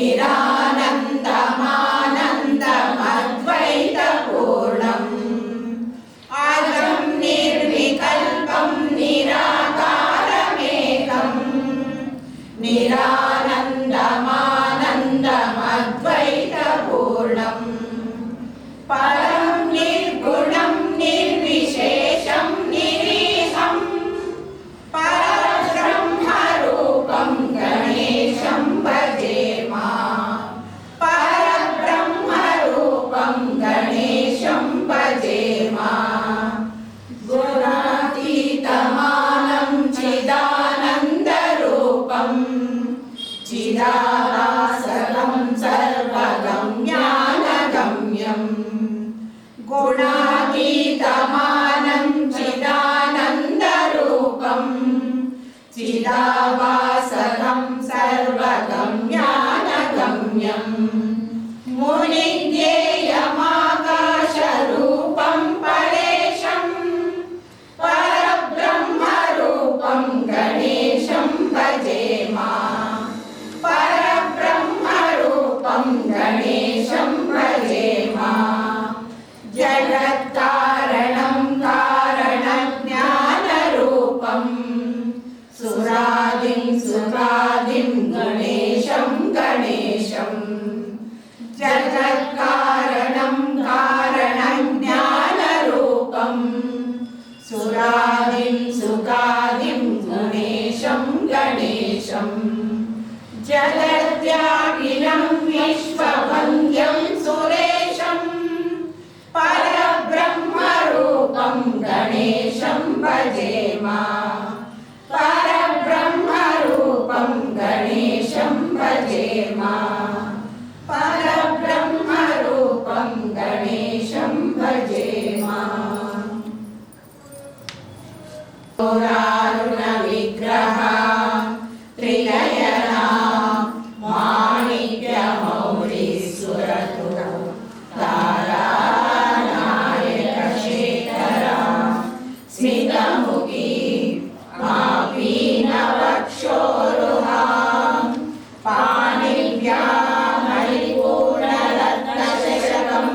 निरानन्दमानन्दमद्वैतपूर्णम् अजं निर्विकल्पं निराकारमेकम् निरानन्दमानन्दमद्वैतपूर्णम् परं निर्गुणं निर्विशेषं निरीहं परब्रह्मरूपं गणेशं भजेम परब्रह्मरूपं गणेशं भजेम गुणातीतमानं चिदानन्दरूपं चिदाभासं सर्वगम्यानगम्यम् गुणातीतमानं चिदानन्दरूपं चिदाभासं सर्वगम्यानगम्यम् मुनिज्ञेयमाकाशरूपं परेशं परब्रह्मरूपं गणेशं भजेम परब्रह्मरूपं गणेशं भजेम जगत्कारणं कारणज्ञानरूपं सुरादिं सुरादिं गणेशं गणेशं जगत्कारणं कारणज्ञानरूपं सुरादिं सुगादिं गणेशं गणेशं जगद्व्यापिनं विश्ववन्द्यं सुरेशं परब्रह्मरूपं गणेशं भजेम परब्रह्मरूपं गणेशं भजेम परब्रह्मरूपं गणेशं भजेम पुरारुणविग्रह त्रिनयना माणिक्यमौलिसुरतुः तारानायकशेखरा स्मितमुखी मापीनवक्षोरुहा पाणिभ्यामणिपूर्णरत्नचषकं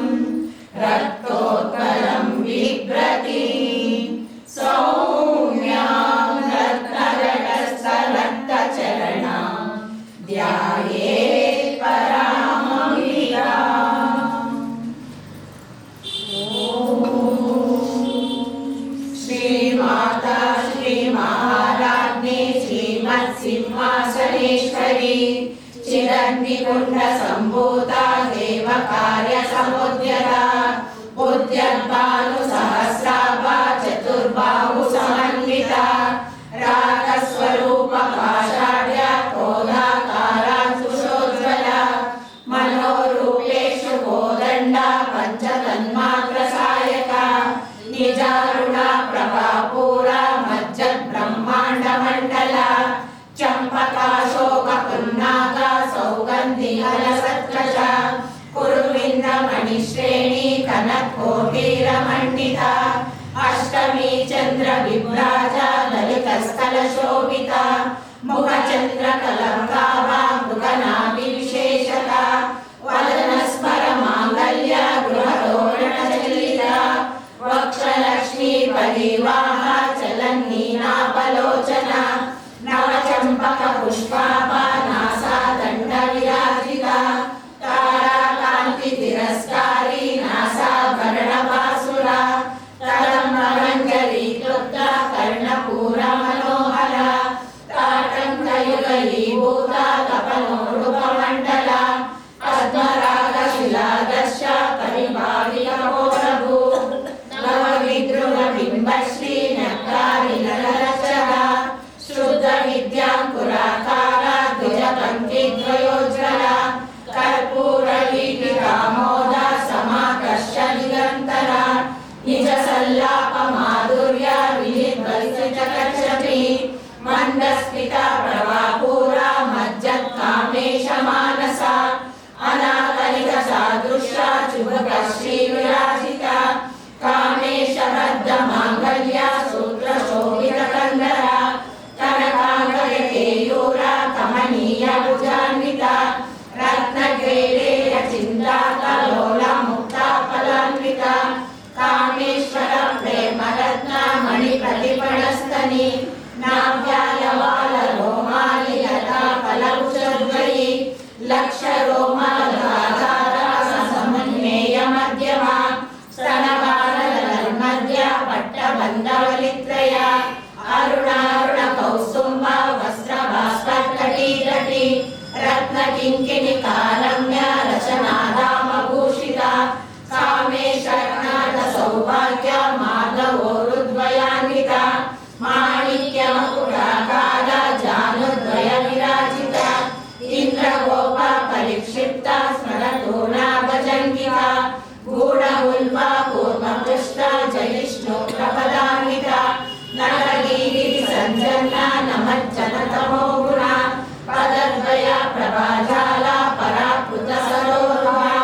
रक्तोत्पलं बिभ्रति सौम्यां रत्नघटस्थरक्तचरणां ध्यायेत् परामम्बिकाम्। श्रीमाता श्रीमहाराज्ञी श्रीमत्सिंहासनेश्वरी चिरग्निकुण्डसम्भूता देवकार्यसमुद्यता उद्यद्भानुसहस्राभा चतुर्बाहुसमन्विता रागस्वरूपपाषाढ्या क्रोधाकारा सुषोज्ज्वला मनोरूपेषु कोदण्डा पञ्चतन्मात्रसायका निजारुणा प्रभापूरा मज्जद्ब्रह्माण्डमण्डला चम्पकाशोकपुन्नाका सौगन्धिकलसत्कशा कुरुविन्द्रमणिश्रेणी कनकोटीरमण्डिता अष्टमी चन्द्रविभ्राजा ललितस्थलशोभिता मुखचन्द्रकलङ्काभा मृगनाभिविशेषता वदनस्मरमाङ्गल्य गृहतोरणचलिता वक्षलक्ष्मी परिवाहा चलन्नीनापलोचना नवचम्पकपुष्पाभा नासा दण्डविराजिता ताराकान्तितिरस्कारी नासाभरणपासुरा कदम्बमञ्जरी क्लुप्ता कर्णपूरमनोहरा ताटङ्कयुगलीभूता कपलोडुपमण्डला पद्मरागशिलादर्शा परिभाविकपोरभू नवविद्रुमबिम्बश्री नक्कारिनलरक्षगा शुद्धविद्याङ्कुराकारा द्विजपङ्क्तिद्वयोज्ज्वला कर्पूरवीटिकामोदा समाकर्ष निरन्तरा निजसल्लापमाधुर्या विनिर्वसितकर्षपि मन्दस्मिता प्रभापूरा मज्जत्कामेशमानसा अनाकलिकसादृशा शुभकश्रीविराजिता कामेशबद्धमाङ्गल्या सूत्रशोभितकन्दरा कनकाङ्गयकेयूरा कमनीयभुजान्विता लक्षरोमाधारासमन्मेय मध्यमा स्तनबालनर्मध्य पट्टबन्धवलित्रया अरुणारुण कौस्तुम्भ वस्त्रभास्कटि रत्नकिङ्किणिकालम्य रचनाधामभूषिता कामेशरणाथ सौभाग्य माधवोरुद्वयान्विता माणिक्यमकुटाकार जानुद्वय विराजिता इन्द्रगोपा परिक्षिप्ता स्मरतूर्णाभजङ्गिता गूढमुल्मा कूर्मपृष्ठा जयिष्णु प्रपदान्विता नरगिरि सञ्जन्ना नमज्जनतमो गुणा पदद्वय प्रभाजाला पराकृत सरोरुहा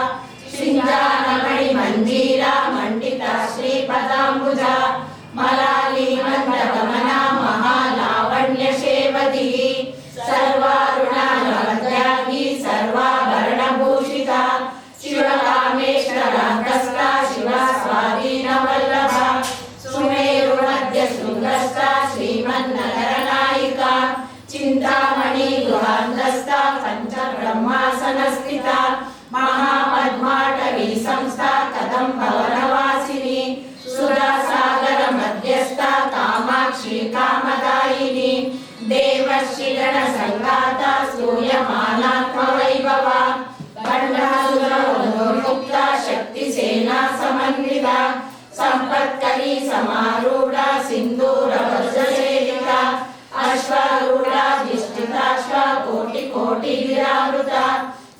शिञ्जानमणि मञ्जीरा मण्डिता श्रीपदाम्बुजा मलाली मन्दगमना महालावण्यशेवदी सर्वारुणालत्यागी सर्वाभरणभूषिता शिवकामेश्वरान्तस्था शिवा स्वाधीनवल्लभा सुमेरुमध्य शृङ्गस्था श्रीमन्नगरनायिका चिन्तामणि गुहान्तस्था पञ्चब्रह्मासनस्थिता महापद्माटवी संस्था कदम्बवनवासिनी सुरासागर मध्यस्था कामाक्षी कामदायिनी देवर्षिगण संघाता स्तूयमानात्मवैभवा बण्डासुरवधूर्मुक्ता शक्तिसेना समन्विता संपत्करी समारूढ़ा सिंदूरवज्रसेविता अश्वारूढ़ाधिष्ठिताश्वा कोटि कोटि गिरावृता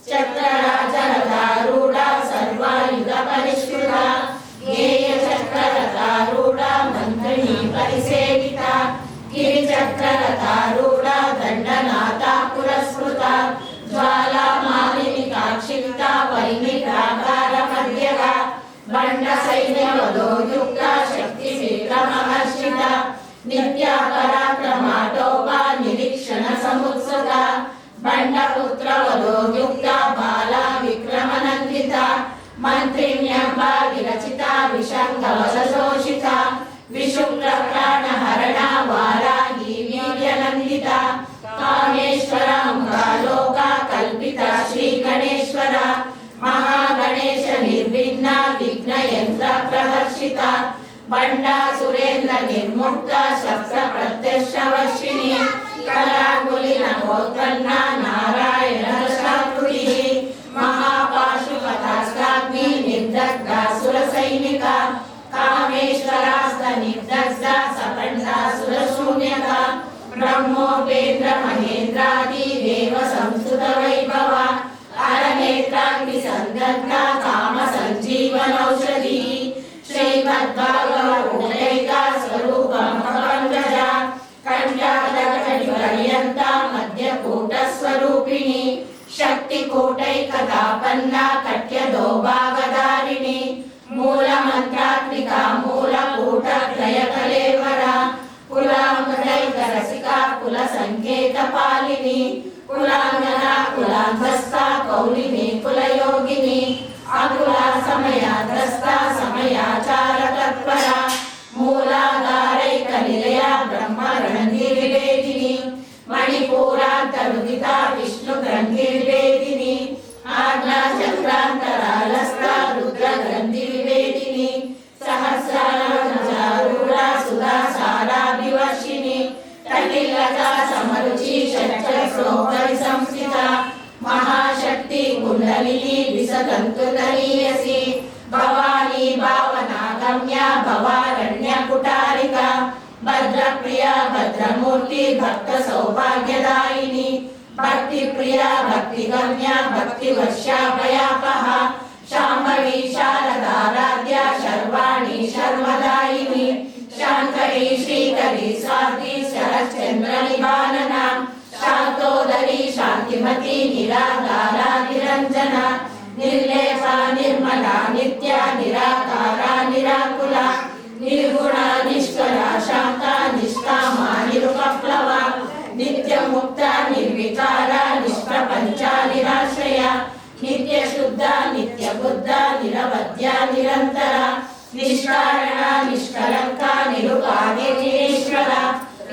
चक्रराजरथारूढ़ा सर्वायुध परिष्कृता गेय चक्ररथारूढ़ा मंत्रिणी परिसेविता गिरिचक्ररथारूढ़ा दंडनाथा पुरस्कृता ज्वाला मालिनी काक्षिप्ता वैनिकाकार मध्यगा बंड सैन्य वधोयुक्ता शक्ति विक्रमहर्षिता नित्या पराक्रमाटोपा निरीक्षण समुत्सुका बंड पुत्र वधोयुक्ता बाला विक्रमनंदिता मंत्रिण्यंबा विरचिता विशंगवशोषिता विशुक्र प्राणहरणा वाराही वीर्यनंदिता कामेश्वरा मुखालोका कल्पिता श्री गणेश्वरा महागणेश निर्विघ्ना विघ्न यंत्र प्रहर्षिता बंडा सुरेंद्र निर्मुक्ता शस्त्र प्रत्यक्षवर्षिणी कलांगुली नवोत्पन्ना नारायण दशाकृतिः महापाशुपतास्ताग्नि निर्दग्धा सुरसैनिका कामेश्वरास्त निर्दग्धा सपंडा सुरशून्यता ब्रह्मोपेन्द्र महेन्द्रादि देव संस्तुत वैभवा अरनेत्राग्नि संदग्धा काम संजीवनौषधी श्रीमद्भागवतैका स्वरूपं पंकजा कंठादकटि पर्यन्ता मध्यकूट स्वरूपिणी शक्तिकूटैकतापन्ना कट्यदोभागधारिणी मूलमन्त्रात्मिका मूलकूटत्रयकलेवरा कुलाङ्गदैकरसिका कुलसङ्केतपालिनी कुलाङ्गना कुलान्धस्था कौलिनी कुलयोगिनी अकुला समयाद्रस्था समयाचारतत्परा मूलाधारैकनिलया ब्रह्मरणनिर्वेदिनी मणिपूरान्तरुदिता विष्णुग्रन्थिविवेदिनी आज्ञाचक्रान्तरालस्था रुद्रग्रन्थिविवेदिनी सहस्रारूढा सुधासाराभिवर्षिणी कटिलता समरुचि षट्चक्रोपरि संस्थिता महाशक्ति कुण्डलिनी विसतन्तुतनीयसी भवानी भावनागम्या भवारण्यकुटारिका भद्रप्रिया भद्रमूर्ति भक्त सौभाग्यदायिनी भक्तिप्रिया भक्तिगम्या भक्तिवर्षाभयापहा शाम्भवी शारदाराध्या शर्वाणी शर्मदायिनी शांकरी श्रीकरी स्वाति शरच्चंद्र निवारणा शांतोदरी शांतिमती निराकारा निरंजना निर्लेपा निर्मला नित्या निराकारा निराकुला निर्गुणा निष्कला शांता निष्कामा निरुपप्लवा नित्यमुक्ता निर्विकारा निष्प्रपंचा निराश्रया नित्यशुद्धा नित्यबुद्धा निरवध्या निरंतरा निष्कारणा निष्कलंका निरुपाधिनीश्वरा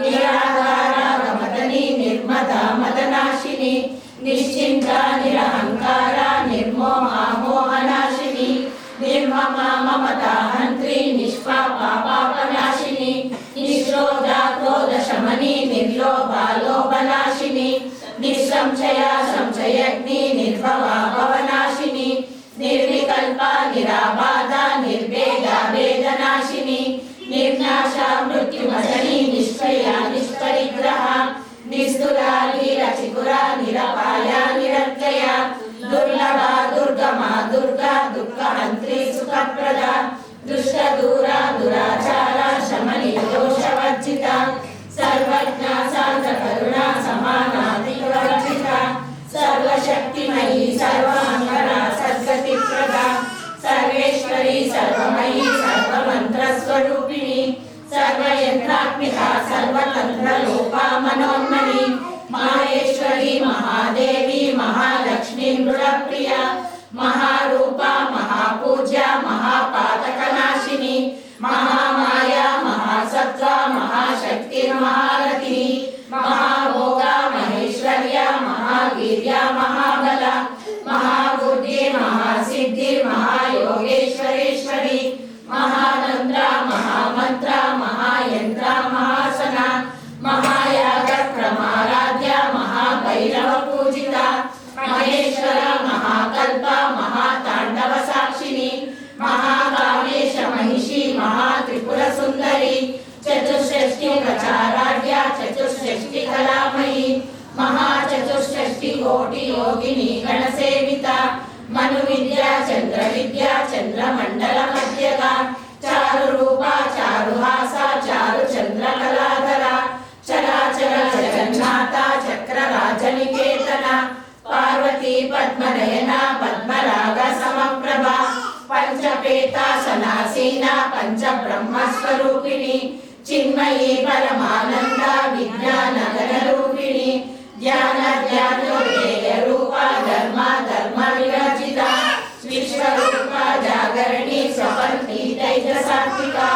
निराकारा गमदनी निर्मदा मदनाशिनी निश्चिंता निरा ममता हंत्री निष्पापापनाशिनी निश्रोधा क्रोधशमनी निर्लोभालोभनाशिनी निसंशया संशयग्नि निर्भवा भवनाशिनी निर्विकल्पा निराबाधा निर्भेदा वेदनाशिनी निर्नाशा मृत्युमजनी निष्क्रिया निष्परिग्रहा निस्तुला नीरचिकुरा निरपाया निरत्यया दुर्लभा दुर्गमा दुर्गा दुःखहंत्री सुखप्रदा दुष्ट दूरा दुराचारा शमनी दोषवर्जिता सर्वज्ञा शांत करुणा समानाधिवर्जिता सर्वशक्तिमयी सर्वमंगला सद्गतिप्रदा सर्वेश्वरी सर्वमयी सर्वमंत्रस्वरूपिणी सर्वयंत्रात्मिका सर्वतंत्रलोपा मनोन्मनी माहेश्वरी महादेवी महालक्ष्मी नृप्रिया महारूपा महापूज्या महापातकनाशिनी महामाया महासत्त्वा महाशक्तिर्महारथी महाभोगा महेश्वर्या महावीर्या महाबला महाबुद्धि महासिद्धि महायोगेश्वरेश्वरी महातंत्रा महामंत्रा महायंत्रा महासना महायाग प्रमाराध्या महाभैरव पूजिता महेश्वर महाकल्पा महातांडव साक्षिणी महाकामेश महिषी महात्रिपुर सुंदरी चतुष्षष्टि प्रचाराढ्या चतुष्षष्टि कलामयी महाचतुष्षष्टि कोटि योगिनी गणसेविता मनु विद्या चंद्र मंडल मध्यगा चारु रूपा चारुहासा चारु चंद्र कलाधरा चराचर जगन्नाथा चक्र राजनिकेतना पार्वती पद्मनयना पद्मराग समप्रभा पंचपेतासनासीना पंच ब्रह्म स्वरूपिणी चिन्मयी परमानंद विज्ञान रूपिणी ज्ञान ज्ञानोदय रूपा धर्म धर्म विरचिता विश्वरूपा जागरणी स्वपन्ती तैजसात्विका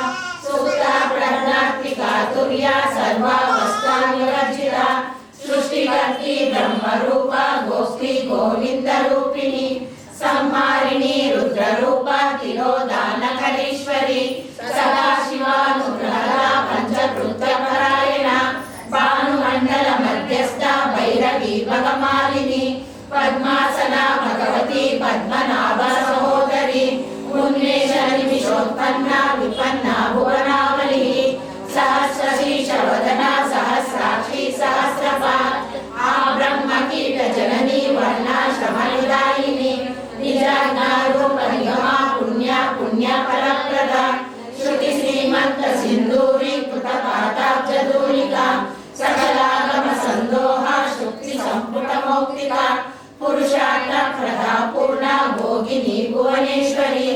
सुप्ता प्रज्ञात्मिका तुर्या सर्वावस्था विरचिता सृष्टिकर्त्री ब्रह्म रूपा गोष्ठी गोविंद रूपिणी संहारिणी रुद्र रूपा तिरोधानकरीश्वरी सदाशिवानुग्रहदा पंचकृत्यपरायणा भानुमंडल मध्यस्था भैरवी भगमालिनी पद्मासना भगवती पद्मनाभ सहोदरी उन्मेष निमिषोत्पन्ना विपन्ना भुवनावली सहस्रशीर्ष वदना सहस्राक्षी सहस्रपाद आ ब्रह्म कीट जननी वर्णाश्रमनिदायिनी निजाज्ञारूप निगमा पुण्य पुण्य फलप्रदा श्रुति श्रीमंत सिंधूरी कृतपादाब्जधूलिका सकलागम संदोहा शुक्ति संपुट मौक्तिका पुरुषार्थ प्रदा पूर्णा भोगिनी भुवनेश्वरी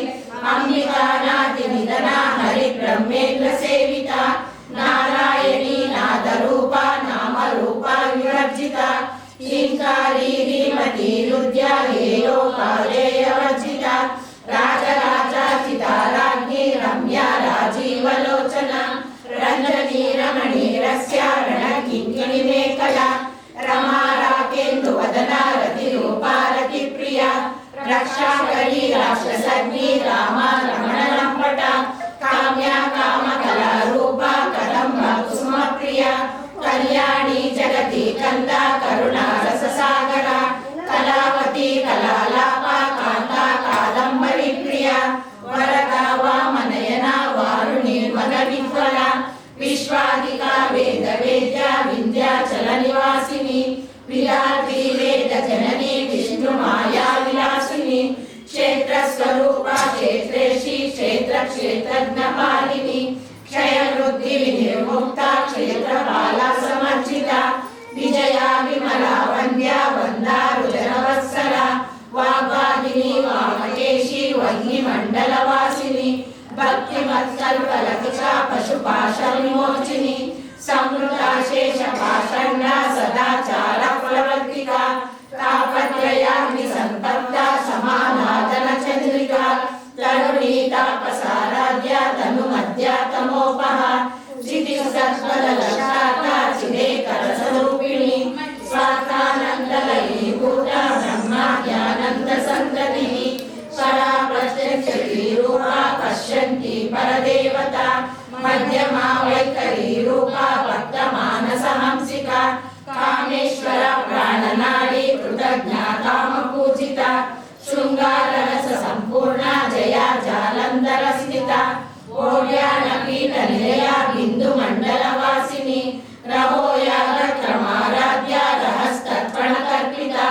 अंबिका नाति निधना हरि ब्रह्मेन्द्र सेविता नारायणी नादरूपा नाम रूपा विवर्जिता हींकारी हीमती रुद्या हेयोपादेयवर्जिता राजराजाचिता राज्ञी रम्या राजीवलोचना रंजनी रमणी रस्या रणकिंकिणी मेखला रमा राकेन्दुवदना रतिरूपा रतिप्रिया रक्षाकरी राक्षसग्नि रामा रमण लंपटा काम्या कामकला रूपा कदम्बा कुसुमप्रिया कल्याणी जगति कंदा करुणा रससागरा कलावती कलालापा कांता कादंबरी प्रिया वरदा वामनयना वारुणी मदविह्वला विश्वाधिका वेद वेद्या विंध्याचल निवासिनी विरात्री वेद जननी विष्णु माया विलासिनी क्षेत्र स्वरूपा क्षेत्रेशी क्षेत्र क्षेत्रज्ञ पालिनी क्षय वृद्धि विनिर्मुक्ता क्षेत्रपाला समर्जिता विजया विमला वंद्या वंदारु जनवत्सला वाग्वादिनी वामकेशी वह्निमण्डलवासिनी भक्तिमत्कल्पलतिका पशुपाशविमोचिनी संवृता शेषपाषण्डा सदाचार फलवर्तिका तापत्रयाग्निसन्तप्ता समानादन चन्द्रिका तरुणी तापसाराध्या तनुमध्या तमोपः जितिसत्पदलक्षाता चिदेकरस्वरूपिणी स्वार्थानन्दलयी भूता ब्रह्मा ज्ञानन्दसन्ततिः परा प्रत्यक्षरूपा विवर्जिता शृंगाररस संपूर्णा जया जालंधर स्थिता ओड्यानपीठ निलया बिंदु मंडल वासिनी रहोयागक्रमाराध्या रहस्तर्पण कल्पिता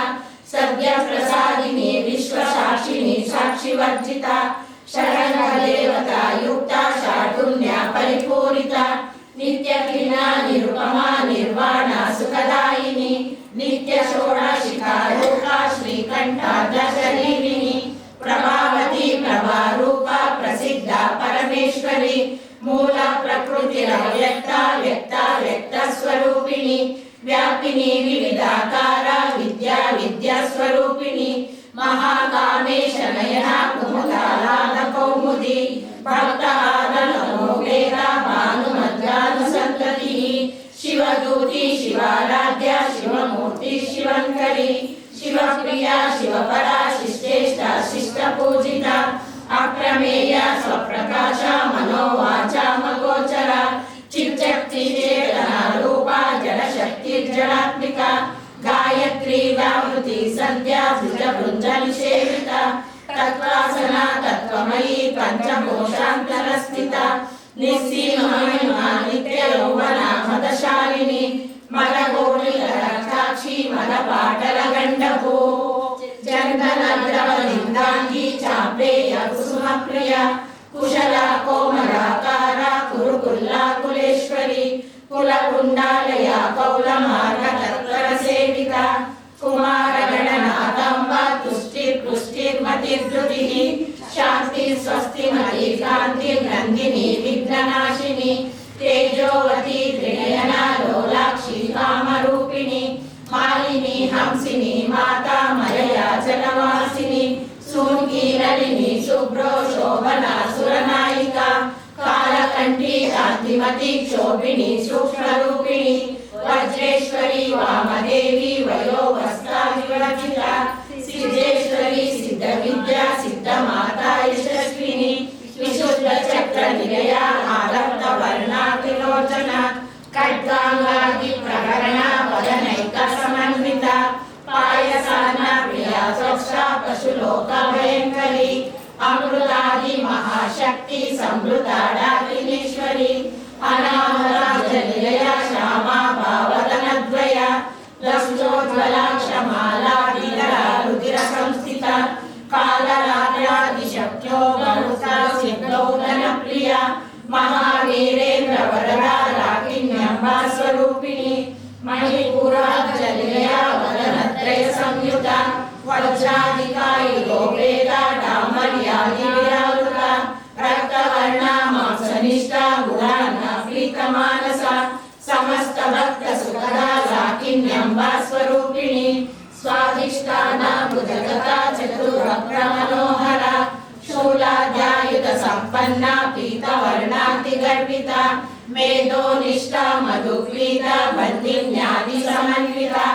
सद्य प्रसादिनी विश्व साक्षिणी साक्षिवर्जिता शरणदेवता युक्ता शाढुन्या परिपूरिता नित्य क्लीना निरुपमा निर्वाणा सुखदायिनी नित्य षोडशिखा रूपा श्रीकंठार्ध शरीरिणी प्रभावती प्रभारूपा प्रसिद्धा परमेश्वरी मूल प्रकृतिरव्यक्ता व्यक्ता व्यक्त स्वरूपिणी व्यापिनी विविधाकारा विद्या विद्या स्वरूपिणी महाकामेश नयना कुमुदालाद कौमुदी भक्तहारनमो वेदा भानुमध्यानुसन्ततिः शिवदूती शिवाराध्या शिवमूर्ति शिवङ्करी शिवप्रिया शिवपरा शिष्टेष्टा शिष्टपूजिता अप्रमेया स्वप्रकाश मनोवाचामगोचरा चिच्चक्ति चेतना रूपा जडशक्तिर्जडात्मिका गायत्री व्यावृति सद्या भुजभुञ्जनिषेविता तत्त्वासना तत्त्वमयी पञ्चकोशान्तरस्थिता निस्सीमा नित्ययौवना मदशालिनी मदगोणिलरक्षाक्षी मदपाटलगण्डभू चन्दनद्रवलिङ्गाङ्गी चाप्रेय कुसुमप्रिया कुशला कोमलाकारा कुरुकुल्ला कुलेश्वरी कुलकुण्डालया कौलमार्गतत्परसेविता कुमारगणनाथाम्बा तुष्टिर्पुष्टिर्मतिर्धृतिः शान्ति स्वस्तिमती कान्तिर्नन्दिनी विघ्ननाशिनी तेजोवती त्रिनयना लोलाक्षी कामरूपिणी मालिनी हंसिनी माता मलया जलवासिनी सूर्गीरलिनी शुभ्रो शोभना सुरनायिका कालकण्ठी कान्तिमती क्षोभिणी सूक्ष्मरूपिणी वज्रेश्वरी वामदेवी वयोवस्था विवर्जिता सिद्धेश्वरी सिद्धविद्या सिद्धमाता यशस्विनी विशुद्ध चक्र निलया आदत्त वर्णा त्रिलोचना खड्गांगादि प्रकरणा वदनैक समन्विता पायसाना प्रिया स्वच्छा पशुलोक भयंकरी अमृतादि महाशक्ति समृता डाकिनीश्वरी अनामराज निलया श्यामा भावदनद्वया लक्षोज्वला क्षमाला विदरा रुधिर संस्थिता कालरात्र्यादिशक्त्यो गणुता सिद्धौ धनप्रिया महावीरेन्द्र वरदा राकिन्यम्बा स्वरूपिणी मणिपुराजनिलया वदनत्रय संयुता वज्राधिकायुगो वेदा डामर्यादिविरावृता रक्तवर्णा मांसनिष्ठा गुणाना प्रीतमानसा समस्त भक्त सुखदा राकिन्यम्बा स्वरूपिणी स्वाधिष्ठाना भुजगता चतुर्वक्र मनोहरा शूलाद्यायुध संपन्ना पीतवर्णातिगर्भिता मेधोनिष्ठा मधुक्रीता बन्दिन्यादि समन्विता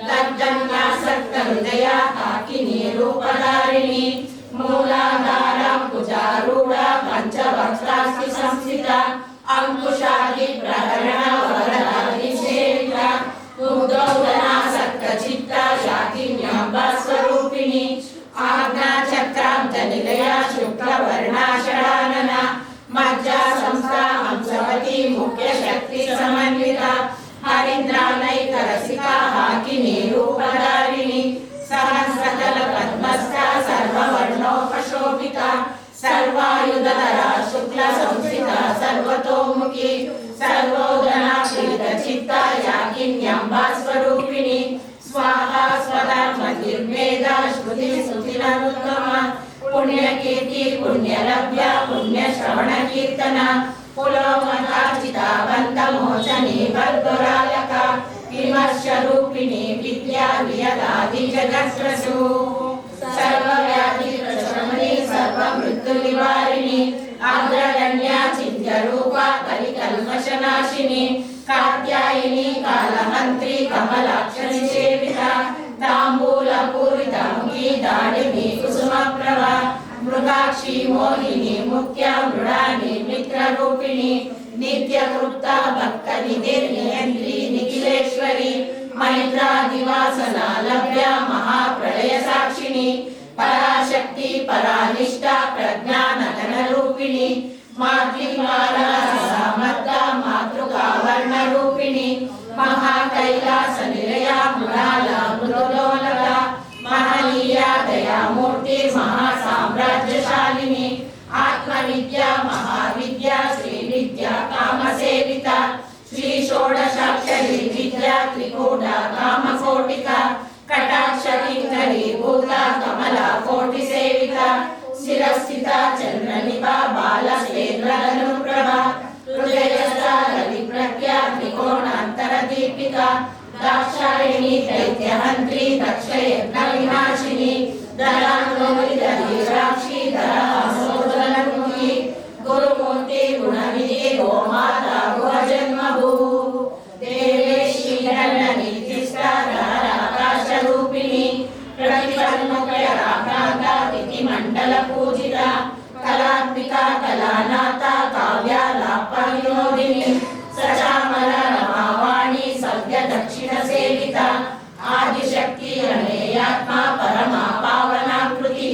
लब्धन्यासक्त हृदया काकिनी रूपधारिणी मूलाधारा भुजारूढा पंचवक्त्रास्ति संस्थिता अंकुशादि प्रहरणा वरदादिसेविता मुग्धौदनासक्त चित्ता शाकिन्याम्बा स्वरूपिणी आज्ञा चक्रांत निलया शुक्लवर्णा षडानना मज्जा संस्था हंसवती मुख्य शक्ति समन्विता हरिद्रानैक रसिका हाकिनी रूपधारिणी सहस्रदल पद्मस्था सर्ववर्णोपशोभिता सर्वायुधधरा शुक्ल संस्थिता सर्वतोमुखी सर्वोदना प्रीतचित्ता याकिन्यम्बा स्वरूपिणी स्वाहा स्वधर्मनिर्वेदा श्रुति सुतिरनुत्तमा पुण्यकीर्ति पुण्यलभ्या पुण्यश्रवण कीर्तना पुलोमकार्चिता बन्धमोचनी बद्धुरालका विमर्शरूपिणी विद्या वियदादि जगत्प्रसू सर्वव्याधि प्रशमनी सर्वमृत्युनिवारिणी अग्रगण्या चिन्त्यरूपा कलिकल्मषनाशिनी कात्यायिनी कालहन्त्री कमलाक्षनिसेविता ताम्बूलपूरितमुखी दाडिनी कुसुमप्रभा मृगाक्षी मोहिनी मुख्या मृडानी मित्ररूपिणी नित्यकृप्ता भक्तनिधिर्नियन्त्री निखिलेश्वरी मैत्रादिवासना लभ्या महाप्रलय साक्षिणी పరాశక్తి పరానిష్ట ప్రజ్ఞానగణ రూపిణి మాతృమాల సమర్థ మాతృకా వర్ణ రూపిణి మహాకైలాస నిలయ మృణాల మృదులోలక మహనీయ దయామూర్తి మహాసామ్రాజ్యశాలిని ఆత్మవిద్య మహావిద్య శ్రీ విద్య కామసేవిత శ్రీ షోడశాక్షరి విద్య త్రికూట కామకోటిక కటాక్ష కింకరీ భూత కమల కోటి సేవిత శిరస్థిత చంద్రనిభ బాల శ్వేత్రధను ప్రభ హృదయస్థ రవి ప్రఖ్యా త్రికోణాంతర దీపిక దాక్షాయణి దైత్యహంత్రి దక్షయజ్ఞ వినాశిని ధరాక్షి ధరాసోదరముఖి గురుమూర్తి గుణనిధి గోమాత గుహజన్మభూ దేవేశి నిర్దిష్టాకాశ రూపిణి ప్రతిపన్ముఖరాకాంతి మండల పూజిత కళాత్మిక కళానాథ కావ్యాలాప వినోదిని సచామల రమావాణి సవ్య దక్షిణ సేవిత ఆదిశక్తి అనేయాత్మ పరమా పావనాకృతి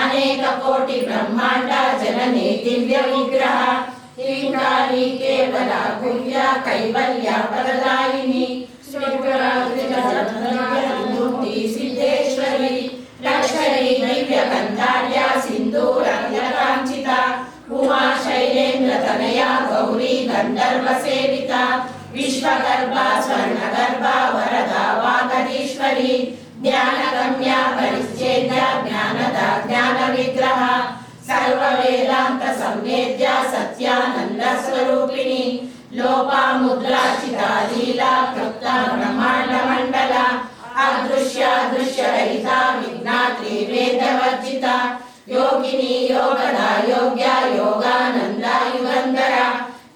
అనేక కోటి బ్రహ్మాండ జనని దివ్య విగ్రహ శ్రీకాళి కేవల గుహ్య కైవల్య పరదాయిని మూర్తి సిద్ధేశ్వరి లక్షరి దివ్య కందార్య సింధూరకాంచిత ఉమా శైలేంద్ర తనయ గౌరీ గంధర్వ సేవిత విశ్వగర్భ స్వర్ణగర్భ వరద వాగదీశ్వరి జ్ఞానగమ్య పరిచ్ఛేద్య జ్ఞానద జ్ఞాన విగ్రహ సర్వ వేదాంత సంవేద్య సత్యానంద స్వరూపిణి లోపాముద్రాచితాలీలా కృప్త బ్రహ్మాండ మండల అదృశ్య దృశ్య రహిత విజ్ఞాత్రి వేదవర్జిత యోగిని యోగద యోగ్య యోగానంద యుగంధర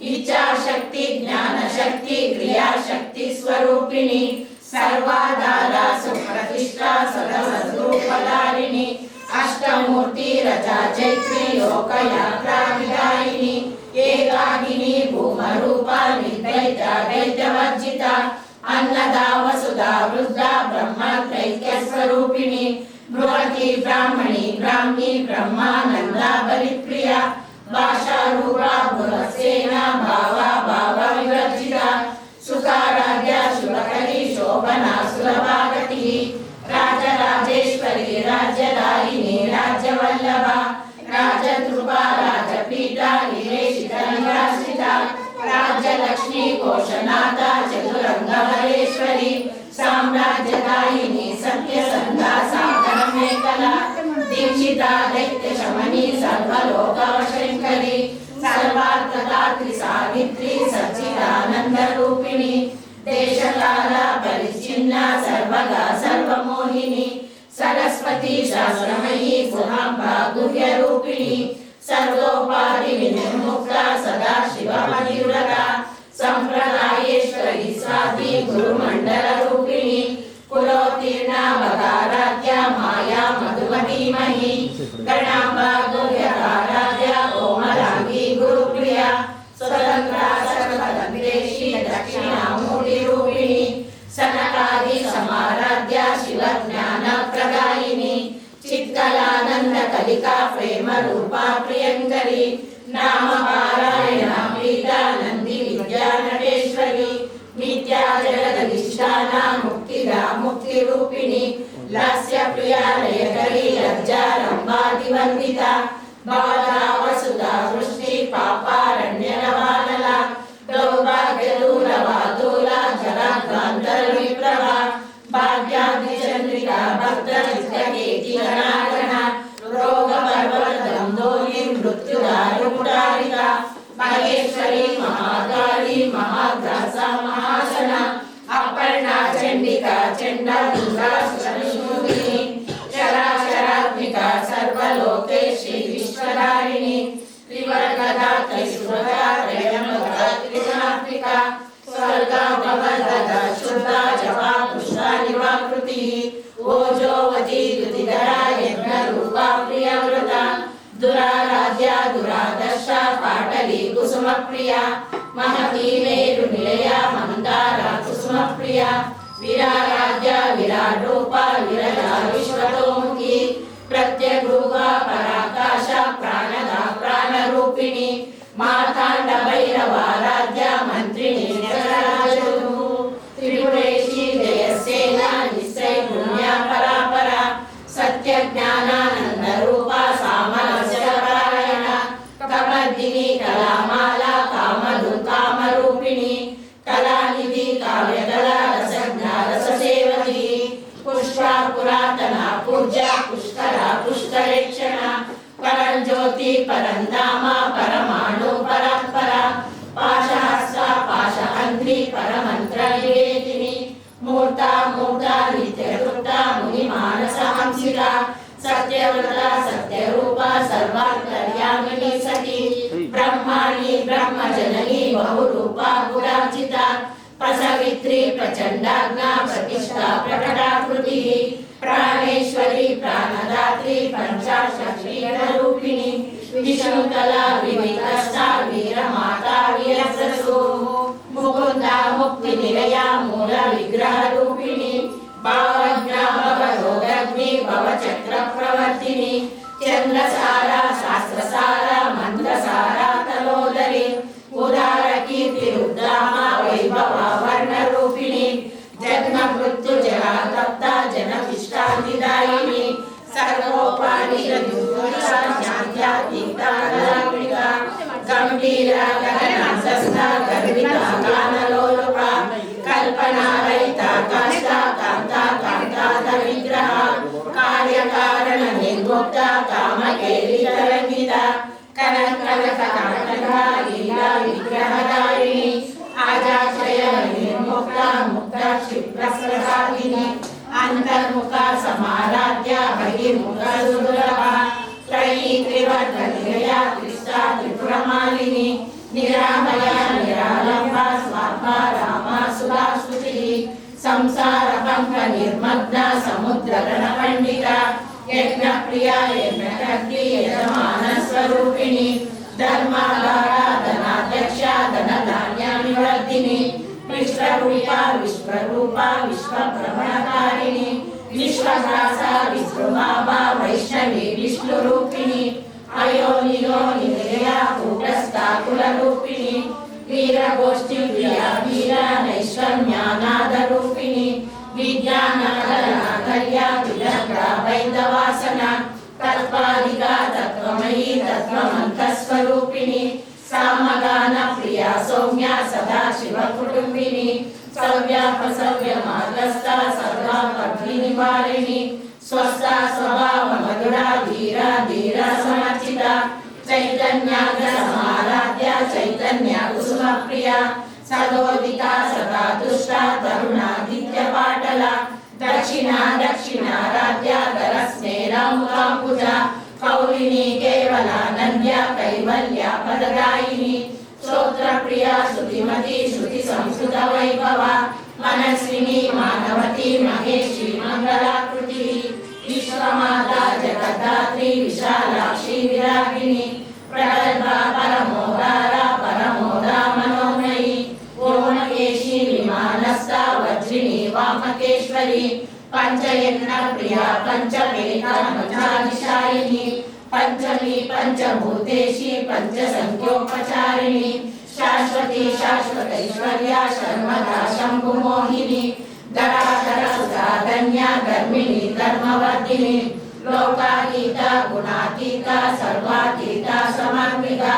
ఇచ్ఛాశక్తి జ్ఞానశక్తి క్రియాశక్తి స్వరూపిణి సర్వాధార సుప్రతిష్ట సదసద్రూపధారిణి అష్టమూర్తి రజా చైత్రి లోకయాత్రా విదాయిని ఏకాగిని భూమరూప నిర్దైత దైత్యవర్జిత అన్నదా వసుదా వృద్ధ బ్రహ్మత్రైక్య స్వరూపిణి బృహతి బ్రాహ్మణి బ్రాహ్మి బ్రహ్మానంద బలిప్రియ భాషా రూప గుణసేన భావ భావ వివర్జిత సుఖారాధ్య శుభకరి శోభన సులభాగతి రాజరాజేశ్వరి రాజ్యదాయిని రాజ్యవల్లభ రాజద్రుప రాజపీఠ నివేశిత నిరాశ్రిత రాజ్యలక్ష్మి కోశనాథ చతురంగవరేశ్వరి సామ్రాజ్యదాయిని సత్యసంధ సాగర మేకల దీక్షిత దైత్య శమని సర్వలోకవశంకరి సర్వార్థదాత్రి సావిత్రి సచ్చిదానంద రూపిణి దేశకాల పరిచ్ఛిన్న సర్వగా సర్వమోహిని సరస్వతి శాస్త్రమయీ గుహాంబ గుహ్య రూపిణి సర్వోపాధి వినిర్ముక్త సదా శివమధిరుడక సంప్రదాయేశ్వరి స్వాతి గురుమండల రూపిణి కులోత్తీర్ణ వగారాధ్య మాయా మధుమతీమహి గణాంబ గుహ్యకారాధ్య కోమలాంగి గురుప్రియ స్వతంత్ర సర్వతంత్రేషి దక్షిణామూర్తి రూపిణి సనకాది సమారాధ్య శివ జ్ఞాన ప్రదాయిని చిత్కలానంద కలికా ప్రేమ రూపా ప్రియంకరి నామ పారాయణ ప్రీత నంది విద్యా నటేశ్వరి నిత్యా జగదధిష్టాన ముక్తిదా ముక్తి రూపిణి లాస్య ప్రియా లయకరి లజ్జారంభాది వందిత భవదా వసుదా వృష్టి పాపారణ్య నవానల దౌర్భాగ్య దూర వాదూల జలాగాంతర విప్రభ భాగ్యాది చంద్రిక భక్త చిత్తకేతి గణాగణ రోగ పర్వతం దోలి మృత్యుదారుపుటారిక మహేశ్వరి మహాకాళి మహాగ్రాస మహాసన అపర్ణ చండిక చండ దుర్గా సురనిషూదిని చరాచరాత్మిక సర్వలోకేశి విశ్వధారిణి త్రివర్గదా త్రిశూలగా త్రయముగా త్రిగుణాత్మిక స్వర్గాపవర్గద శుద్ధ జపా పుష్పా నివాకృతి ఓజోవతి దుతిధర యజ్ఞ రూపా ప్రియవ్రత దురారాధ్య దురాదర్శ పాటలి కుసుమ ప్రియ మహతీ మేరు నిలయ మందార కుసుమ ప్రియ విరారాధ్య విరాట్ రూప విరజ విశ్వతోముఖి पुष्करा पुष्करेक्षणा परं ज्योति परं धाम परमाणु परस्परा पाशहस्ता पाशहन्त्री परमन्त्रनिवेदिनी मूर्ता मूर्ता नित्यरूपा मुनिमानसहंसिका सत्यव्रता सत्यरूपा सर्वान्तर्यामिनी सती ब्रह्माणि ब्रह्मजननी बहुरूपा गुणार्चिता प्रसवित्री प्रचण्डाग्ना प्रतिष्ठा प्रकटाकृतिः प्राणेश्वरी प्राणदात्री पंचाशक्तिरूपिणी विष्णुतला विविधस्था वीरमाता वीरसु मुकुन्दा मुक्तिनिलया मूल विग्रहरूपिणी भावज्ञा भवरोगग्नि भवचक्रप्रवर्तिनी चन्द्रसारा शास्त्रसारा मन्त्रसारा तलोदरी उदारकीर्तिरुद्धामा वैभवा वर्णरूपिणी जन्ममृत्युजरा तप्ता जनपिष्टादिदायिनी सर्वोपानिषदुर्गुणा ज्ञात्यातीतानामिका गम्भीरा गगनासस्ता गर्विता गानलोलुपा कल्पनारहिता काष्ठा कान्ता कान्तादविग्रहा कार्यकारण निर्मुक्ता कामकेलितरङ्गिता कनकनकनका लीला विग्रहधारिणी आजाश्रय निर्मुक्ता मुक्ता क्षिप्रप्रसादिनी अंतर्मुखा समाराध्या बहिर्मुखा सुदुर्लभा त्रयी त्रिवर्गनिलया त्रिष्ठा त्रिपुरमालिनी निरामया निरालम्बा स्वात्मा रामा सुधास्तुतिः संसार पंक निर्मग्ना समुद्रगण पंडिता यज्ञप्रिया यज्ञकर्त्री यजमान स्वरूपिणी धर्माधारा धनाध्यक्षा धनधान्याभिवर्धिनी विश्वरूपा विश्वरूपा विश्वभ्रमणकारिणी विश्वदासा विश्वमाभा वैष्णवी विष्णुरूपिणी अयोनियो निलया कूटस्था कुलरूपिणी वीरगोष्ठी प्रिया वीरा नैष्कर्म्यानादरूपिणी विज्ञानकलनाकल्या विलग्ना वैदवासना तत्त्वादिका तत्त्वमयी तत्त्वमन्तस्वरूपिणी सामगान प्रिया सौम्या सदा शिवकुटुम्बिनी सव्यापसव्य मार्गस्था सर्वापद्विनिवारिणी स्वस्था स्वभाव मधुरा धीरा धीरा समर्चिता चैतन्याग्रसमाराध्या चैतन्या कुसुमप्रिया सदोदिता सदा दुष्टा तरुणादित्यपाटला दक्षिणा दक्षिणाराध्या दरस्नेरामुकाम्बुजा कौलिनी केवलानन्द्या कैवल्या पददायिनी श्रोत्रप्रिया श्रुतिमती श्रुतिसंस्कृतवैभवा मनस्विनी मानवती महेशी मङ्गलाकृतिः विश्वमाता जगद्धात्री विशालाक्षी विरागिणी प्रगल्भा परमोदारा परमोदा मनोमयी ओमकेशी विमानस्था वज्रिणी वामकेश्वरी पंचयज्ञ प्रिया पंचपेतामचादिशायिनी पंचमी पंचभूतेशी पंचसंख्योपचारिणी शाश्वती शाश्वतैश्वर्या शर्मदा शंभुमोहिनी धराधर सुधाधन्या धर्मिणी धर्मवर्धिनी लोकातीता गुणातीता सर्वातीता समर्पिता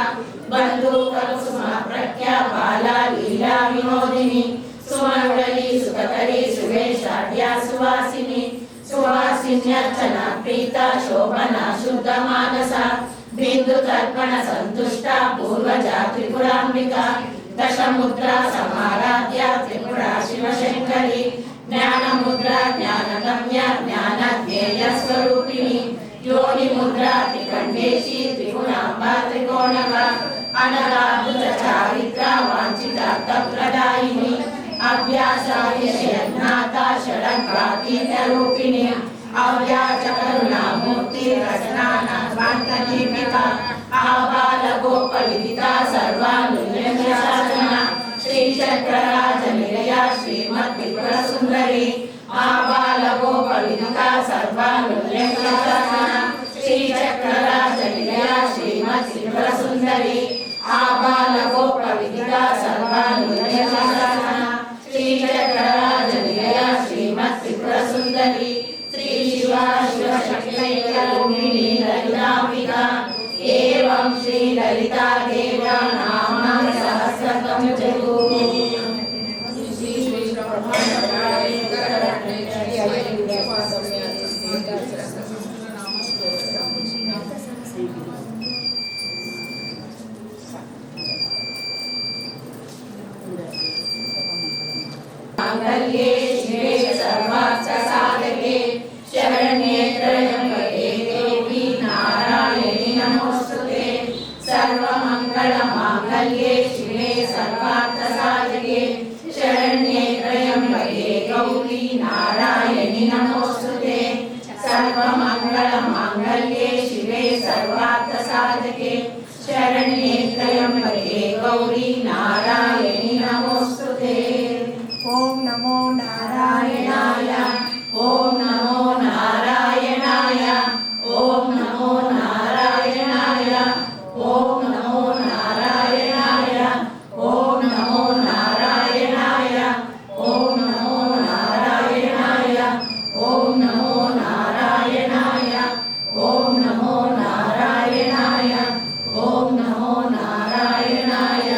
बंधुकुसुमा प्रख्या बाला लीला विनोदिनी सुमंगली सुखकरी सुवेशाढ्या सुवासिनी सुवासिन्यर्चना प्रीता शोभना शुद्ध मानसा बिंदु तर्पण संतुष्टा पूर्वजा त्रिपुरांबिका दशमुद्रा समाराध्या त्रिपुरा शिवशंकरी ज्ञान मुद्रा ज्ञानगम्या ज्ञानज्ञेय स्वरूपिणी योनि मुद्रा त्रिकंडेशी त्रिगुणांबा त्रिकोणगा अनगाद्भुत चारित्रा वांछितार्थप्रदायिनी अभ्यासादिशयज्ञाता षडङ्गातीतरूपिणी अव्याचकरुणामूर्ति रचनानाथवान्तदीपिका आबालगोपविदिता सर्वानुल्यशासना श्रीचक्रराजनिलया श्रीमद्विप्रसुन्दरी आबालगोपविदिता सर्वानुल्यशासना श्रीचक्रराजनिलया श्रीमद्विप्रसुन्दरी आबालगोपविदिता सर्वानुल्यशासना श्रीचक्रराजनिलया श्रीमद्विप्रसुन्दरी श्री शिवा शिवशक्तिरूपिणी ललिताम्बिका एवं श्री ललिता देव्या नाम सहस्रकं जगु श्री श्री माङ्गल्ये शिवे सर्वार्थसाधके शरण्ये त्र्यम्बके देवी नारायणि नमोस्तुते सर्वमङ्गलमाङ्गल्ये शिवे सर्वार्थसाधके शरण्ये त्र्यम्बके गौरी नारायणि नमोस्तुते सर्वमङ्गलमाङ्गल्ये शिवे सर्वार्थसाधके शरण्ये त्र्यम्बके गौरी नारायणि नमोस्तुते। ओम नमो नारायणाय ओम नमो नारायणाय ओम नमो नारायणाय ओम नमो नारायणाय ओम नमो नारायणाय ओम नमो नारायणाय ओम नमो नारायणाय ओम नमो नारायणाय ओम नमो नारायणाय